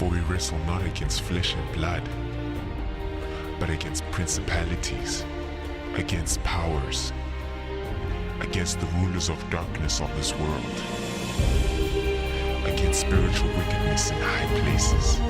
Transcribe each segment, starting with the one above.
For we wrestle not against flesh and blood, but against principalities, against powers, against the rulers of darkness of this world, against spiritual wickedness in high places.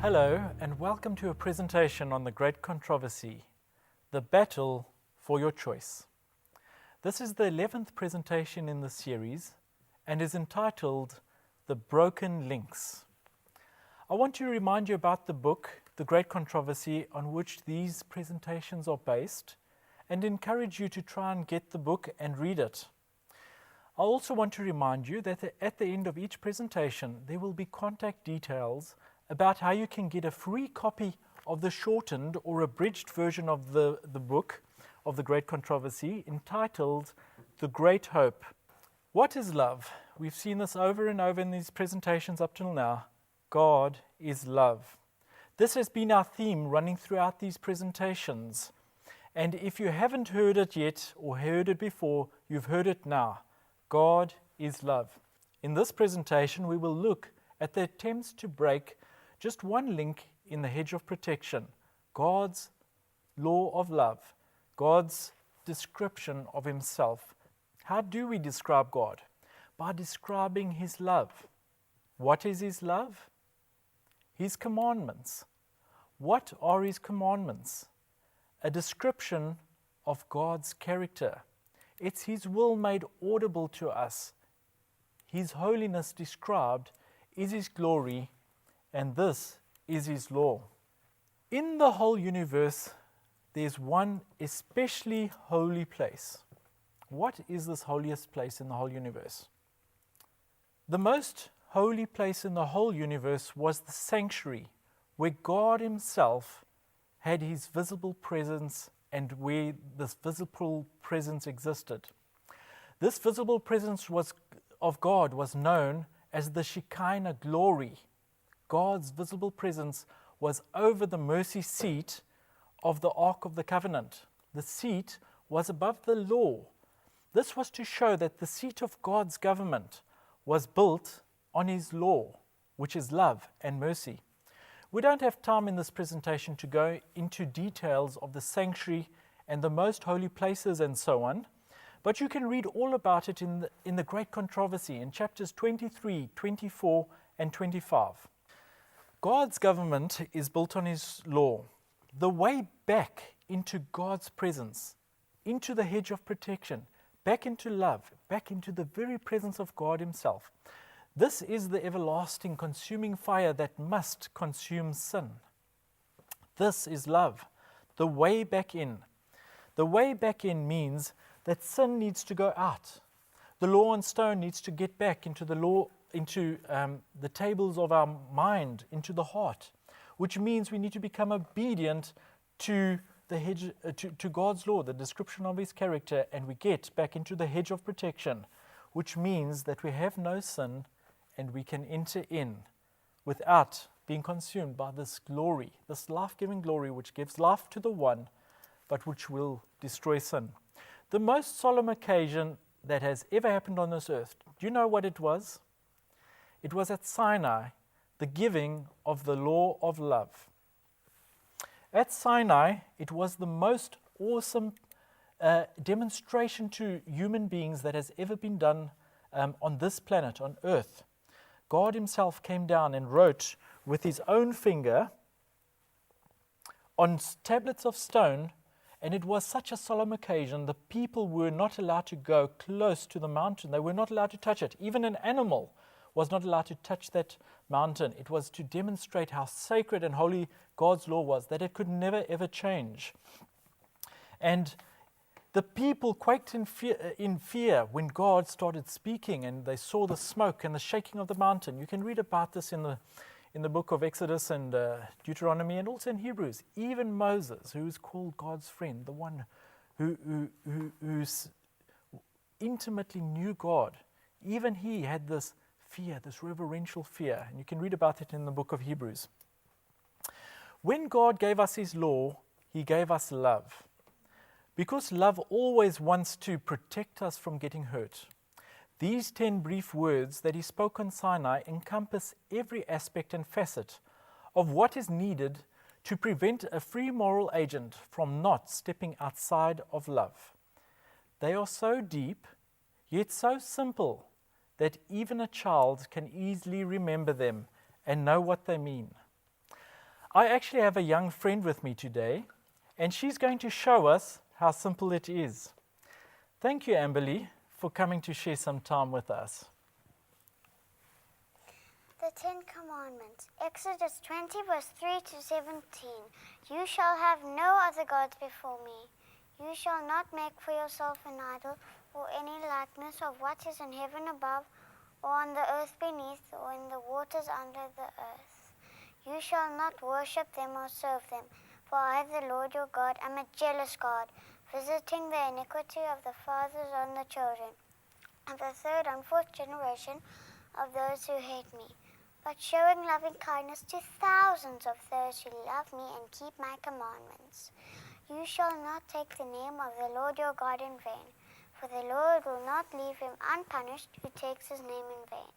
Hello, and welcome to a presentation on the Great Controversy, the battle for your choice. This is the 11th presentation in the series and is entitled The Broken Links. I want to remind you about the book, The Great Controversy, on which these presentations are based, and encourage you to try and get the book and read it. I also want to remind you that at the end of each presentation, there will be contact details about how you can get a free copy of the shortened or abridged version of the book of The Great Controversy entitled The Great Hope. What is love? We've seen this over and over in these presentations up till now. God is love. This has been our theme running throughout these presentations. And if you haven't heard it yet or heard it before, you've heard it now. God is love. In this presentation, we will look at the attempts to break just one link in the hedge of protection, God's law of love, God's description of himself. How do we describe God? By describing his love. What is his love? His commandments. What are his commandments? A description of God's character. It's his will made audible to us. His holiness described is his glory, and this is his law. In the whole universe, there's one especially holy place. What is this holiest place in the whole universe? The most holy place in the whole universe was the sanctuary, where God himself had his visible presence and where this visible presence existed. This visible presence of God was known as the Shekinah glory. God's visible presence was over the mercy seat of the Ark of the Covenant. The seat was above the law. This was to show that the seat of God's government was built on his law, which is love and mercy. We don't have time in this presentation to go into details of the sanctuary and the most holy places and so on, but you can read all about it in the Great Controversy in chapters 23, 24, and 25. God's government is built on his law. The way back into God's presence, into the hedge of protection, back into love, back into the very presence of God himself. This is the everlasting consuming fire that must consume sin. This is love, the way back in. The way back in means that sin needs to go out. The law on stone needs to get back into the law, into the tables of our mind, into the heart, which means we need to become obedient to the hedge, to God's law, the description of his character, and we get back into the hedge of protection, which means that we have no sin and we can enter in without being consumed by this glory, this life-giving glory which gives life to the one, but which will destroy sin. The most solemn occasion that has ever happened on this earth, do you know what it was? It was at Sinai, the giving of the law of love. At Sinai, it was the most awesome demonstration to human beings that has ever been done on this planet, on earth. God himself came down and wrote with his own finger on tablets of stone, and it was such a solemn occasion. The people were not allowed to go close to the mountain. They were not allowed to touch it. Even an animal was not allowed to touch that mountain. It was to demonstrate how sacred and holy God's law was, that it could never ever change. And the people quaked in fear when God started speaking, and they saw the smoke and the shaking of the mountain. You can read about this in the book of Exodus and Deuteronomy, and also in Hebrews. Even Moses, who is called God's friend, the one who intimately knew God, even he had this fear, this reverential fear. And you can read about it in the book of Hebrews. When God gave us His law, He gave us love. Because love always wants to protect us from getting hurt. These 10 brief words that He spoke on Sinai encompass every aspect and facet of what is needed to prevent a free moral agent from not stepping outside of love. They are so deep, yet so simple, that even a child can easily remember them and know what they mean. I actually have a young friend with me today, and she's going to show us how simple it is. Thank you, Amberly, for coming to share some time with us. The 10 Commandments. Exodus 20 verse 3 to 17. You shall have no other gods before me. You shall not make for yourself an idol or any likeness of what is in heaven above or on the earth beneath or in the waters under the earth. You shall not worship them or serve them, for I, the Lord your God, am a jealous God, visiting the iniquity of the fathers on the children, and the third and fourth generation of those who hate me, but showing loving kindness to thousands of those who love me and keep my commandments. You shall not take the name of the Lord your God in vain, for the Lord will not leave him unpunished who takes his name in vain.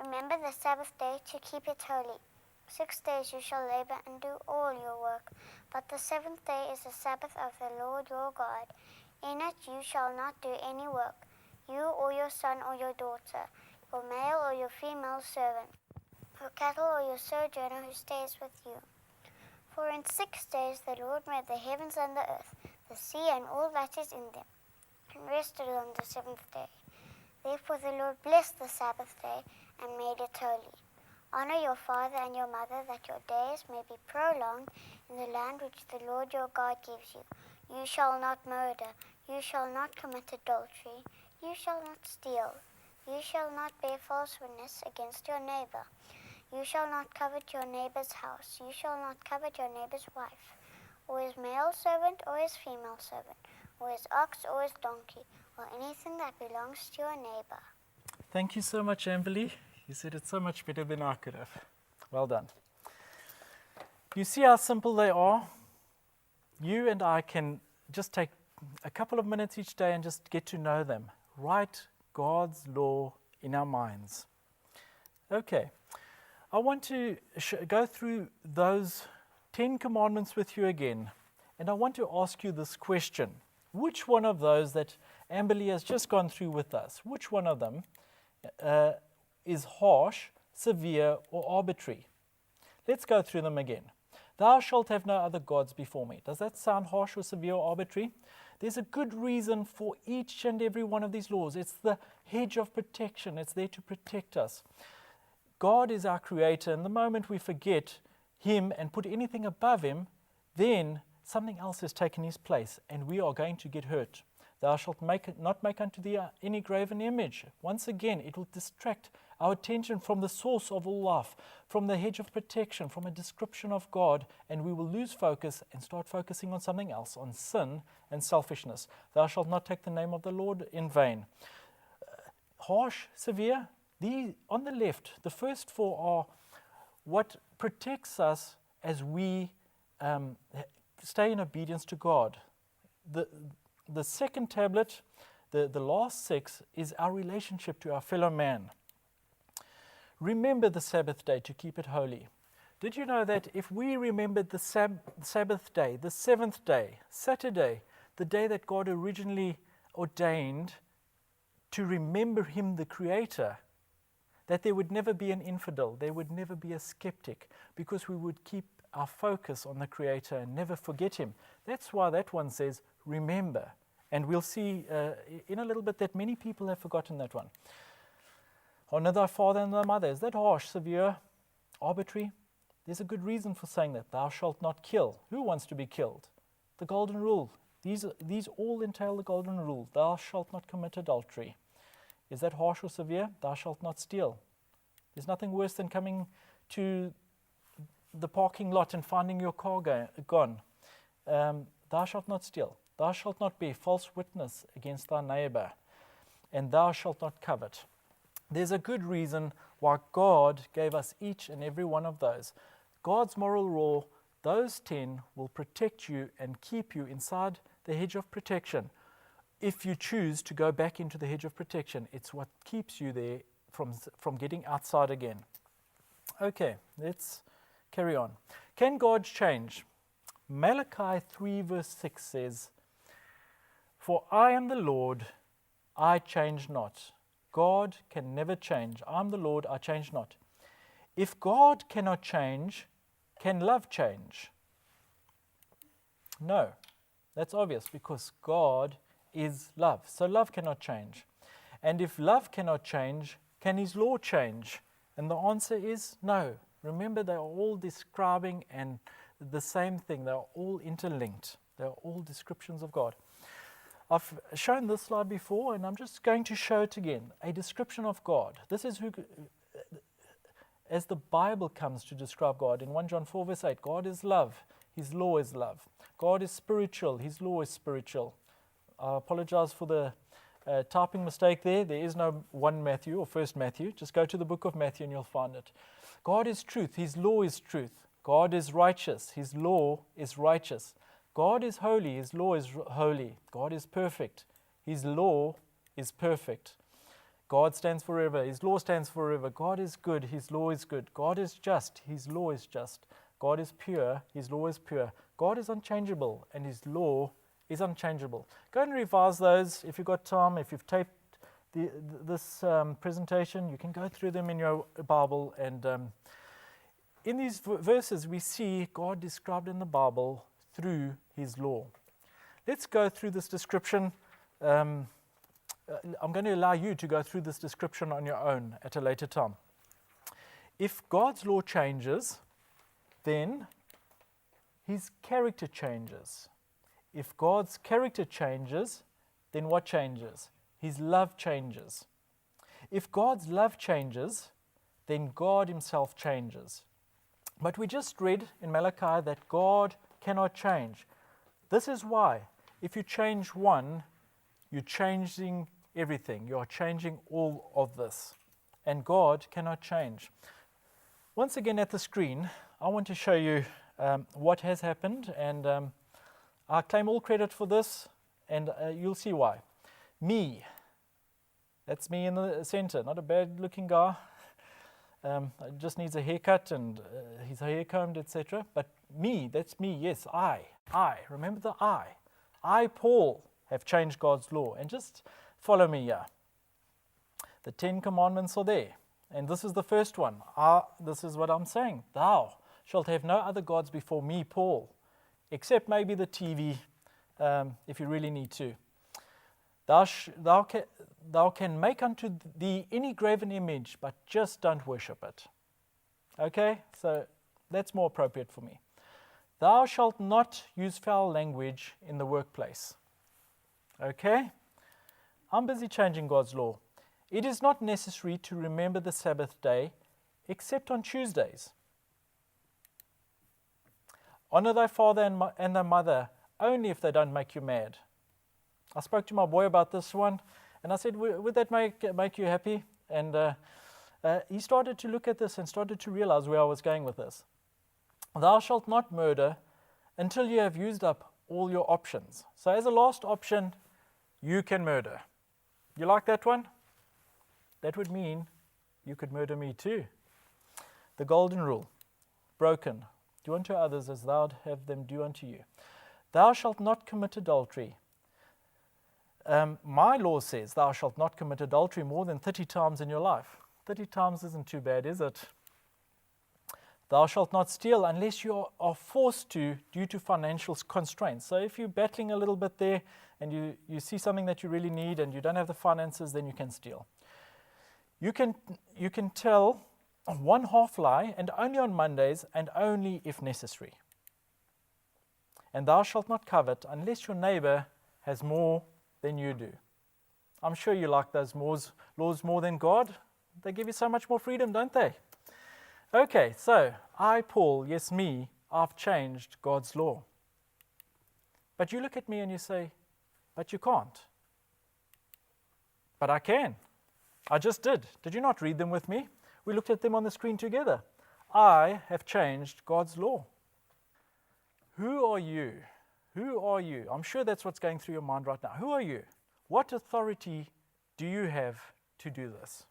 Remember the Sabbath day to keep it holy. 6 days you shall labor and do all your work, but the seventh day is the Sabbath of the Lord your God. In it you shall not do any work, you or your son or your daughter, your male or your female servant, your cattle or your sojourner who stays with you. For in 6 days the Lord made the heavens and the earth, the sea and all that is in them, and rested on the seventh day. Therefore the Lord blessed the Sabbath day and made it holy. Honor your father and your mother, that your days may be prolonged in the land which the Lord your God gives you. You shall not murder. You shall not commit adultery. You shall not steal. You shall not bear false witness against your neighbor. You shall not covet your neighbor's house. You shall not covet your neighbor's wife, or his male servant, or his female servant, or his ox, or his donkey, or anything that belongs to your neighbor. Thank you so much, Amberly. You said it so much better than I could have. Well done. You see how simple they are? You and I can just take a couple of minutes each day and just get to know them. Write God's law in our minds. Okay. I want to go through those 10 commandments with you again. And I want to ask you this question. Which one of those that Amberly has just gone through with us, which one of them is harsh, severe, or arbitrary? Let's go through them again. Thou shalt have no other gods before me. Does that sound harsh or severe or arbitrary? There's a good reason for each and every one of these laws. It's the hedge of protection. It's there to protect us. God is our creator, and the moment we forget him and put anything above him, then something else has taken his place, and we are going to get hurt. Thou shalt not make unto thee any graven image. Once again, it will distract our attention from the source of all life, from the hedge of protection, from a description of God, and we will lose focus and start focusing on something else, on sin and selfishness. Thou shalt not take the name of the Lord in vain. Harsh, severe. On the left, the first four are what protects us as we stay in obedience to God. The second tablet, the last 6, is our relationship to our fellow man. Remember the Sabbath day to keep it holy. Did you know that if we remembered the Sabbath day, the 7th day, Saturday, the day that God originally ordained to remember him, the Creator, that there would never be an infidel, there would never be a skeptic, because we would keep our focus on the Creator and never forget him. That's why that one says, remember. And we'll see in a little bit that many people have forgotten that one. Honor thy father and thy mother. Is that harsh, severe, arbitrary? There's a good reason for saying that. Thou shalt not kill. Who wants to be killed? The golden rule. These all entail the golden rule. Thou shalt not commit adultery. Is that harsh or severe? Thou shalt not steal. There's nothing worse than coming to the parking lot and finding your car gone. Thou shalt not steal. Thou shalt not bear false witness against thy neighbor. And thou shalt not covet. There's a good reason why God gave us each and every one of those. God's moral law those 10 will protect you and keep you inside the hedge of protection. If you choose to go back into the hedge of protection, it's what keeps you there from getting outside again. Okay, let's carry on. Can God change? Malachi 3 verse 6 says, "For I am the Lord, I change not." God can never change. I am the Lord, I change not. If God cannot change, can love change? No, that's obvious because God is love. So love cannot change. And if love cannot change, can His law change? And the answer is no. Remember, they are all describing and the same thing. They are all interlinked. They are all descriptions of God. I've shown this slide before, and I'm just going to show it again. A description of God. This is who, as the Bible comes to describe God. In 1 John 4 verse 8, God is love. His law is love. God is spiritual. His law is spiritual. I apologize for the typing mistake there. There is no 1 Matthew or 1 Matthew. Just go to the book of Matthew and you'll find it. God is truth. His law is truth. God is righteous. His law is righteous. God is holy. His law is holy. God is perfect. His law is perfect. God stands forever. His law stands forever. God is good. His law is good. God is just. His law is just. God is pure. His law is pure. God is unchangeable, and His law is unchangeable. Go and revise those if you've got time. If you've taped this presentation, you can go through them in your Bible. And in these verses, we see God described in the Bible through His law. Let's go through this description. I'm going to allow you to go through this description on your own at a later time. If God's law changes, then His character changes. If God's character changes, then what changes? His love changes. If God's love changes, then God Himself changes. But we just read in Malachi that God cannot change. This is why, if you change one, you're changing everything. You are changing all of this. And God cannot change. Once again at the screen, I want to show you what has happened, and I claim all credit for this, and you'll see why. Me, that's me in the center, not a bad looking guy. Just needs a haircut and his hair combed, etc. But me, that's me, yes, I, remember the I, Paul, have changed God's law. And just follow me here. The 10 commandments are there. And this is the first one. This is what I'm saying. Thou shalt have no other gods before me, Paul, except maybe the TV, if you really need to. Thou can make unto thee any graven image, but just don't worship it. Okay, so that's more appropriate for me. Thou shalt not use foul language in the workplace. Okay, I'm busy changing God's law. It is not necessary to remember the Sabbath day except on Tuesdays. Honor thy father and thy mother only if they don't make you mad. I spoke to my boy about this one, and I said, would that make you happy? And he started to look at this and started to realize where I was going with this. Thou shalt not murder until you have used up all your options. So as a last option, you can murder. You like that one? That would mean you could murder me too. The golden rule, broken. Do unto others as thou would have them do unto you. Thou shalt not commit adultery. My law says thou shalt not commit adultery more than 30 times in your life. 30 times isn't too bad, is it? Thou shalt not steal unless you are forced to due to financial constraints. So if you're battling a little bit there and you see something that you really need and you don't have the finances, then you can steal. You can tell one half lie, and only on Mondays and only if necessary. And thou shalt not covet unless your neighbor has more than you do. I'm sure you like those laws more than God. They give you so much more freedom, don't they? Okay, so I, Paul, yes, me, I've changed God's law. But you look at me and you say, but you can't. But I can. I just did. Did you not read them with me? We looked at them on the screen together. I have changed God's law. Who are you? Who are you? I'm sure that's what's going through your mind right now. Who are you? What authority do you have to do this?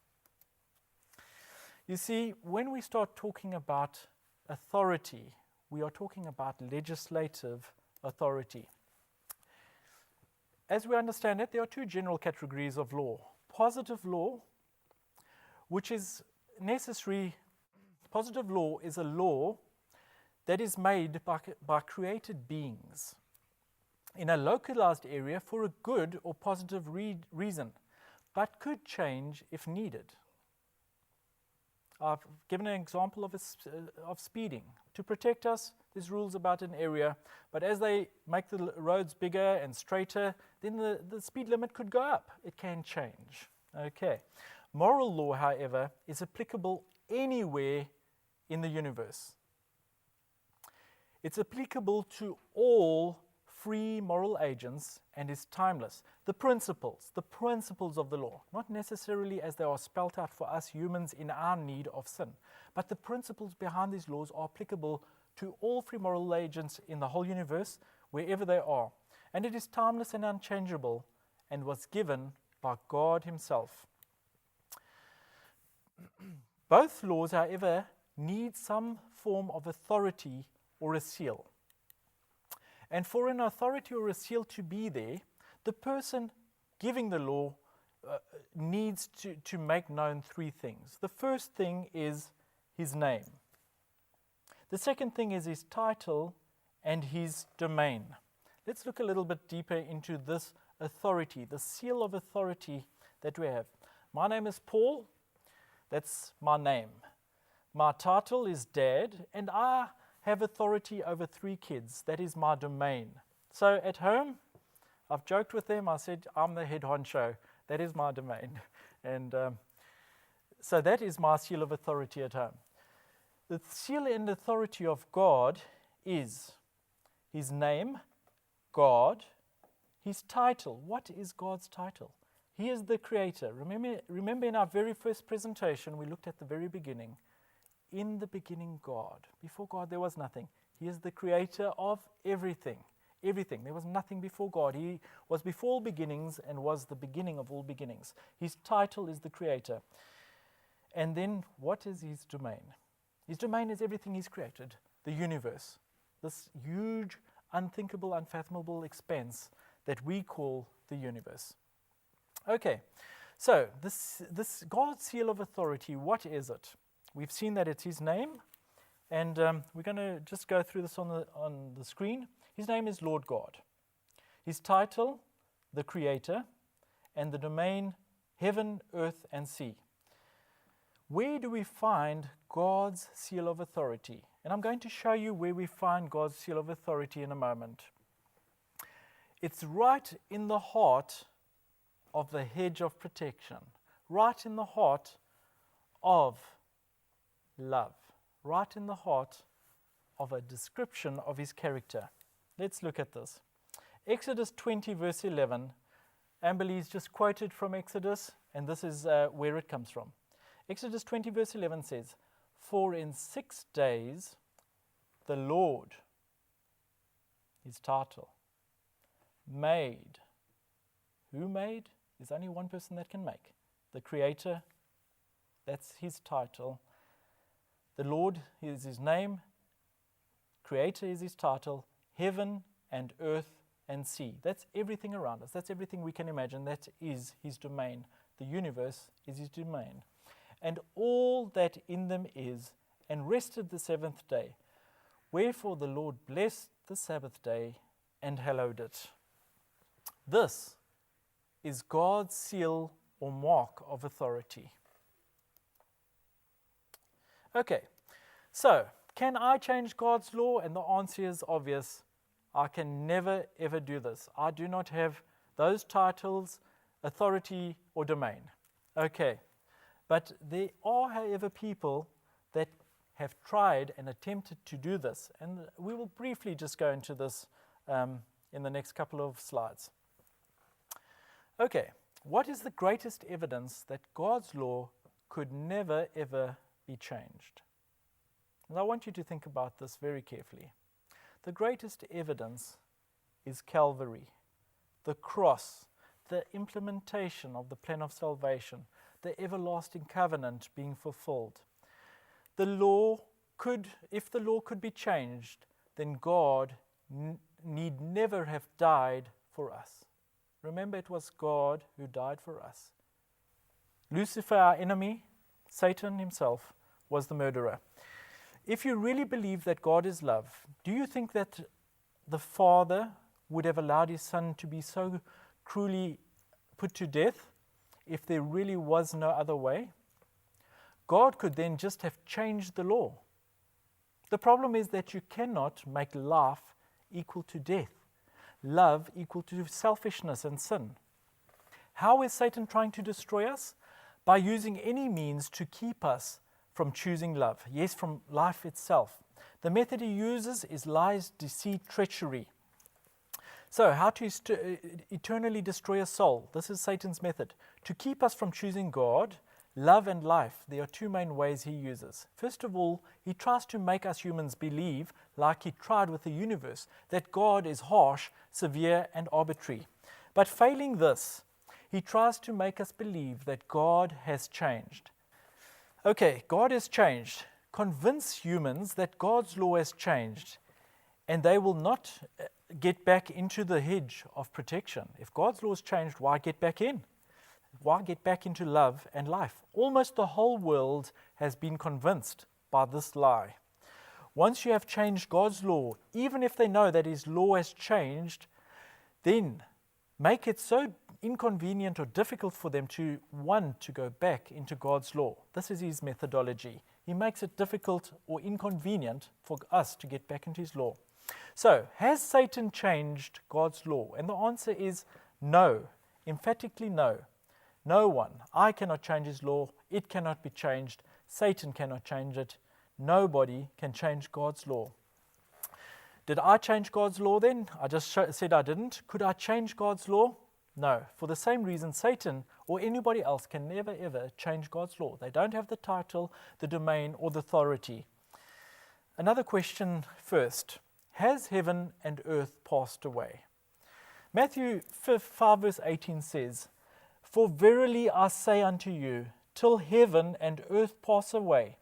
You see, when we start talking about authority, we are talking about legislative authority. As we understand it, there are two general categories of law. Positive law, which is necessary. Positive law is a law that is made by created beings in a localized area for a good or positive reason, but could change if needed. I've given an example of speeding. To protect us, there's rules about an area, but as they make the roads bigger and straighter, then the speed limit could go up. It can change. Okay. Moral law, however, is applicable anywhere in the universe. It's applicable to all free moral agents and is timeless. The principles of the law, not necessarily as they are spelt out for us humans in our need of sin, but the principles behind these laws are applicable to all free moral agents in the whole universe, wherever they are. And it is timeless and unchangeable and was given by God Himself. Both laws, however, need some form of authority or a seal. And for an authority or a seal to be there, the person giving the law needs to make known three things. The first thing is his name. The second thing is his title and his domain. Let's look a little bit deeper into this authority, the seal of authority that we have. My name is Paul. That's my name. My title is Dad, and I have authority over 3 kids. That is my domain. So at home, I've joked with them. I said, I'm the head honcho. That is my domain. And so that is my seal of authority at home. The seal and authority of God is His name, God, His title. What is God's title? He is the Creator. Remember in our very first presentation, we looked at the very beginning. In the beginning, God. Before God, there was nothing. He is the Creator of everything. Everything. There was nothing before God. He was before all beginnings and was the beginning of all beginnings. His title is the Creator. And then, what is His domain? His domain is everything He's created. The universe. This huge, unthinkable, unfathomable expanse that we call the universe. Okay, so this God's seal of authority, what is it? We've seen that it's His name, and we're going to just go through this on the screen. His name is Lord God. His title, the Creator, and the domain, heaven, earth, and sea. Where do we find God's seal of authority? And I'm going to show you where we find God's seal of authority in a moment. It's right in the heart of the hedge of protection, right in the heart of love, right in the heart of a description of His character. Let's look at this. Exodus 20 verse 11. Amberlee's just quoted from Exodus, and this is where it comes from. Exodus 20 verse 11 says, "For in 6 days the Lord," His title, "made." Who made? There's only one person that can make. The Creator, that's His title. The Lord is His name. Creator is His title. Heaven and earth and sea. That's everything around us. That's everything we can imagine. That is His domain. The universe is His domain. And all that in them is, and rested the 7th day. Wherefore the Lord blessed the Sabbath day and hallowed it. This is God's seal or mark of authority. Okay, so can I change God's law? And the answer is obvious. I can never ever do this. I do not have those titles, authority, or domain. Okay, but there are, however, people that have tried and attempted to do this. And we will briefly just go into this in the next couple of slides. Okay, what is the greatest evidence that God's law could never ever be changed? And I want you to think about this very carefully. The greatest evidence is Calvary, the cross, the implementation of the plan of salvation, the everlasting covenant being fulfilled. The law could, if the law could be changed, then God need never have died for us. Remember, it was God who died for us. Lucifer, our enemy, Satan himself, was the murderer. If you really believe that God is love, do you think that the Father would have allowed his Son to be so cruelly put to death if there really was no other way? God could then just have changed the law. The problem is that you cannot make life equal to death, love equal to selfishness and sin. How is Satan trying to destroy us? By using any means to keep us from choosing love, yes, from life itself. The method he uses is lies, deceit, treachery. So, how to eternally destroy a soul? This is Satan's method. To keep us from choosing God, love and life, there are two main ways he uses. First of all, he tries to make us humans believe, like he tried with the universe, that God is harsh, severe, and arbitrary. But failing this, he tries to make us believe that God has changed. Okay, God has changed. Convince humans that God's law has changed, and they will not get back into the hedge of protection. If God's law has changed, why get back in? Why get back into love and life? Almost the whole world has been convinced by this lie. Once you have changed God's law, even if they know that his law has changed, then make it so inconvenient or difficult for them to want to go back into God's law. This is his methodology. He makes it difficult or inconvenient for us to get back into his law. So, has Satan changed God's law? And the answer is no, emphatically no. No one. I cannot change his law. It cannot be changed. Satan cannot change it. Nobody can change God's law. Did I change God's law then? I just said I didn't. Could I change God's law? No. For the same reason, Satan or anybody else can never ever change God's law. They don't have the title, the domain, or the authority. Another question first. Has heaven and earth passed away? Matthew 5 verse 18 says, "For verily I say unto you, till heaven and earth pass away,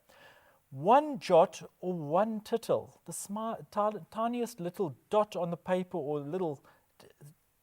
one jot or one tittle," the tiniest little dot on the paper or little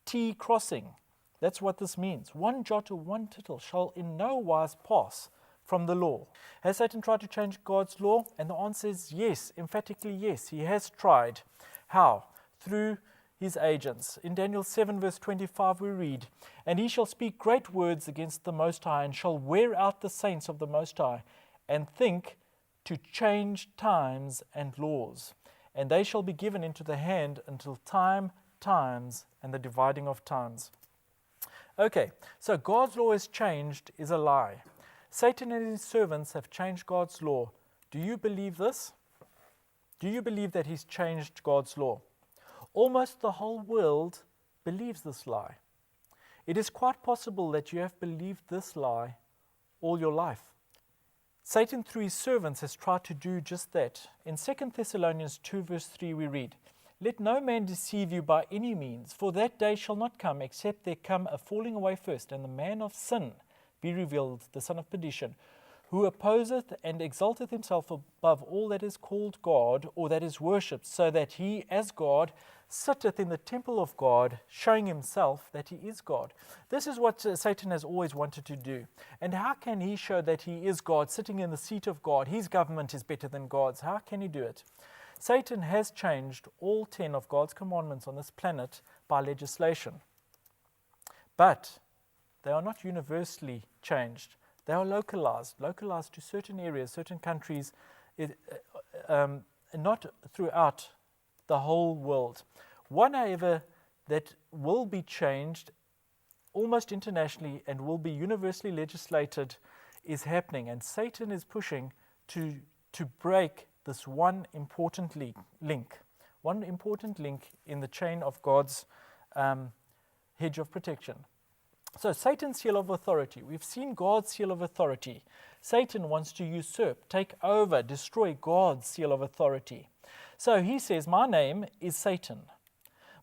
T crossing, that's what this means. One jot or one tittle shall in no wise pass from the law. Has Satan tried to change God's law? And the answer is yes, emphatically yes, he has tried. How? Through his agents. In Daniel 7 verse 25 we read, "And he shall speak great words against the Most High, and shall wear out the saints of the Most High, and think to change times and laws. And they shall be given into the hand until times, and the dividing of times." Okay, so God's law is changed is a lie. Satan and his servants have changed God's law. Do you believe this? Do you believe that he's changed God's law? Almost the whole world believes this lie. It is quite possible that you have believed this lie all your life. Satan, through his servants, has tried to do just that. In 2 Thessalonians 2 verse 3 we read, "Let no man deceive you by any means, for that day shall not come, except there come a falling away first, and the man of sin be revealed, the son of perdition, who opposeth and exalteth himself above all that is called God, or that is worshipped, so that he, as God, sitteth in the temple of God, showing himself that he is God." This is what Satan has always wanted to do. And how can he show that he is God, sitting in the seat of God? His government is better than God's. How can he do it? Satan has changed all 10 of God's commandments on this planet by legislation. But they are not universally changed. They are localized to certain areas, certain countries, not throughout the whole world. One, however, that will be changed almost internationally and will be universally legislated is happening, and Satan is pushing to break this one important link in the chain of God's hedge of protection. So Satan's seal of authority. We've seen God's seal of authority. Satan wants to usurp, take over, destroy God's seal of authority. So he says, my name is Satan.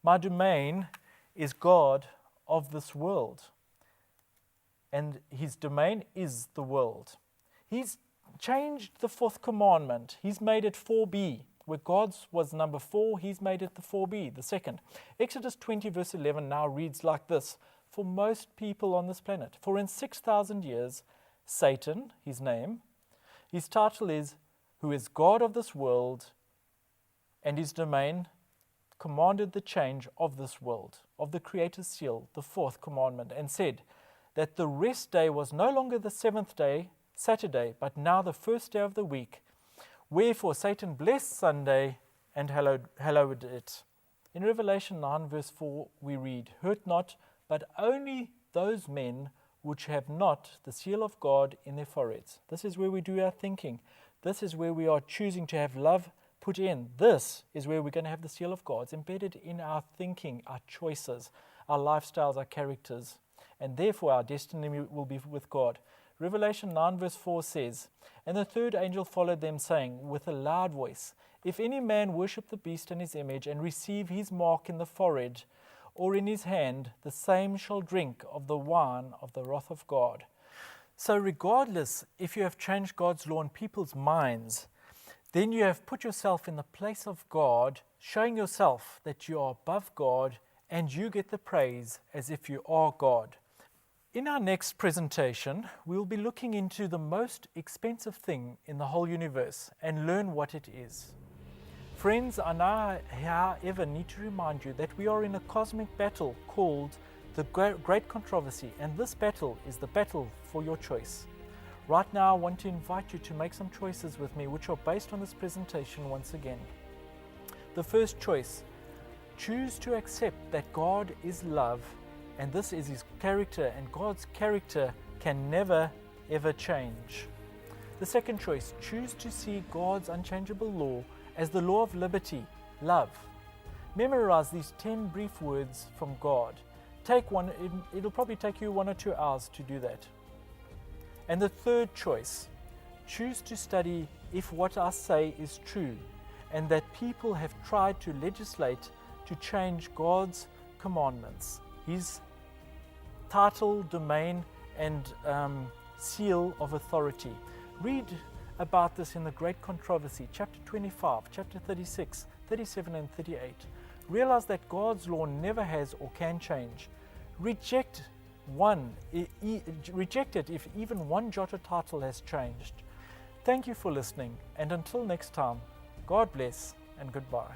My domain is God of this world. And his domain is the world. He's changed the fourth commandment. He's made it 4b. Where God's was number 4, he's made it the 4b, the second. Exodus 20 verse 11 now reads like this. For most people on this planet, for in 6,000 years, Satan, his name, his title is, who is God of this world, and his domain commanded the change of this world, of the Creator's seal, the fourth commandment, and said that the rest day was no longer the seventh day, Saturday, but now the first day of the week. Wherefore Satan blessed Sunday and hallowed it. In Revelation 9 verse 4 we read, hurt not, but only those men which have not the seal of God in their foreheads. This is where we do our thinking. This is where we are choosing to have love put in. This is where we're going to have the seal of God. It's embedded in our thinking, our choices, our lifestyles, our characters, and therefore our destiny will be with God. Revelation 9 verse 4 says, and the third angel followed them, saying with a loud voice, if any man worship the beast and his image, and receive his mark in the forehead or in his hand, the same shall drink of the wine of the wrath of God. So regardless if you have changed God's law in people's minds, then you have put yourself in the place of God, showing yourself that you are above God, and you get the praise as if you are God. In our next presentation, we'll be looking into the most expensive thing in the whole universe and learn what it is. Friends, I now, however, need to remind you that we are in a cosmic battle called the Great Controversy, and this battle is the battle for your choice. Right now, I want to invite you to make some choices with me, which are based on this presentation once again. The first choice, choose to accept that God is love, and this is his character, and God's character can never, ever change. The second choice, choose to see God's unchangeable law as the law of liberty, love. Memorize these 10 brief words from God. Take one, it'll probably take you 1 or 2 hours to do that. And the third choice, choose to study if what I say is true, and that people have tried to legislate to change God's commandments, his title, domain, and seal of authority. Read about this in the Great Controversy, chapter 25, chapter 36, 37, and 38. Realize that God's law never has or can change. Reject it if even one jot or title has changed. Thank you for listening, and until next time, God bless and goodbye.